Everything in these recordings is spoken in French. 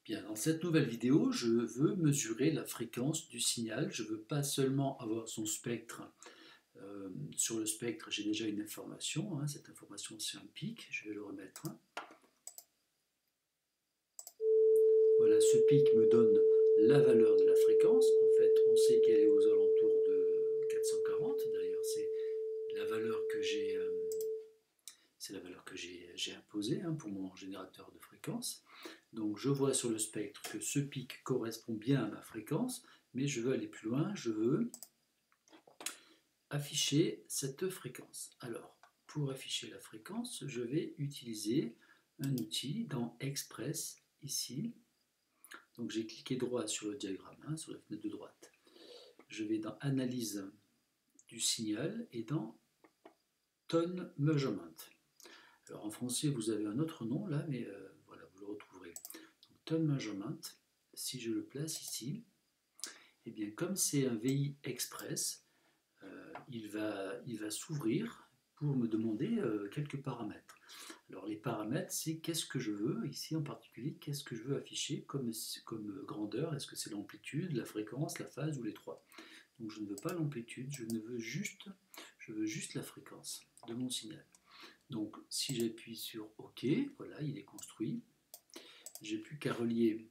Bien, dans cette nouvelle vidéo, je veux mesurer la fréquence du signal. Je ne veux pas seulement avoir son spectre. Sur le spectre, j'ai déjà une information. Cette information, c'est un pic. Je vais le remettre. Voilà, ce pic me donne la valeur de la fréquence. En fait, on sait qu'elle est aux alentours de 440. D'ailleurs, c'est la valeur que j'ai imposée pour mon générateur de fréquence. Donc je vois sur le spectre que ce pic correspond bien à ma fréquence, mais je veux aller plus loin, je veux afficher cette fréquence. Alors, pour afficher la fréquence, je vais utiliser un outil dans Express, ici. Donc j'ai cliqué droit sur le diagramme, sur la fenêtre de droite. Je vais dans Analyse du signal et dans Tone Measurement. Alors en français, vous avez un autre nom là, mais voilà, vous le retrouverez. Donc, Tone Measurement, si je le place ici, et bien comme c'est un VI Express, il va s'ouvrir pour me demander quelques paramètres. Alors les paramètres, c'est qu'est-ce que je veux, ici en particulier, qu'est-ce que je veux afficher comme grandeur, est-ce que c'est l'amplitude, la fréquence, la phase ou les trois. Donc je ne veux pas l'amplitude, je veux juste la fréquence de mon signal. Donc si j'appuie sur OK, voilà, il est construit. J'ai plus qu'à relier,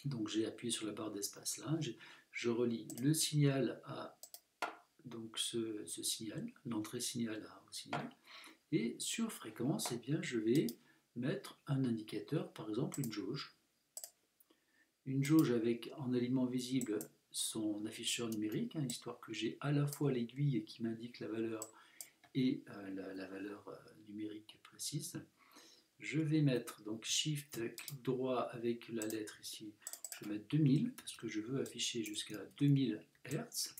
donc j'ai appuyé sur la barre d'espace là, je relie le signal à donc ce signal, l'entrée signal au signal, et sur fréquence, eh bien, je vais mettre un indicateur, par exemple une jauge avec en élément visible son afficheur numérique, histoire que j'ai à la fois l'aiguille qui m'indique la valeur et la valeur numérique précise. Je vais mettre donc Shift, clic droit avec la lettre ici, je vais mettre 2000 parce que je veux afficher jusqu'à 2000 Hz.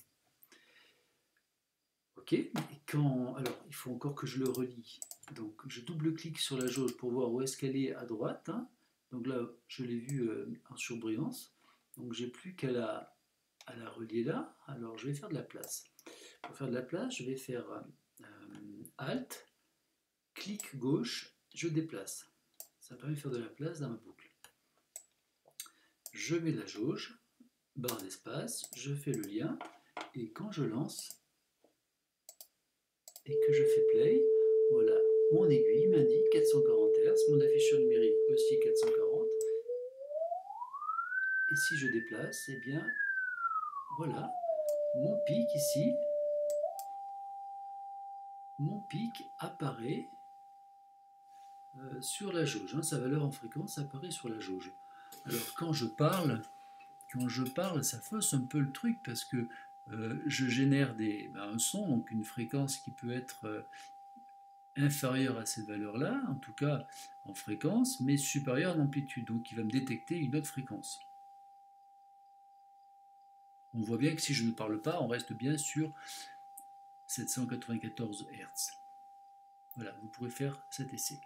Ok, et alors il faut encore que je le relie. Donc je double-clique sur la jauge pour voir où est-ce qu'elle est à droite. Donc là, je l'ai vu en surbrillance. Donc j'ai plus qu'à la relier là. Alors je vais faire de la place. Pour faire de la place, je vais faire Alt, clic gauche, je déplace. Ça me permet de faire de la place dans ma boucle. Je mets la jauge, barre d'espace, je fais le lien, et quand je lance, et que je fais play, voilà, mon aiguille m'indique 440 Hz, mon afficheur numérique aussi 440. Et si je déplace, eh bien, voilà, mon pic ici, mon pic apparaît sur la jauge. Sa valeur en fréquence apparaît sur la jauge. Alors quand je parle, ça fausse un peu le truc parce que je génère un son, donc une fréquence qui peut être inférieure à cette valeur-là, en tout cas en fréquence, mais supérieure en amplitude, donc il va me détecter une autre fréquence. On voit bien que si je ne parle pas, on reste bien sur 794 Hz. Voilà, vous pourrez faire cet essai.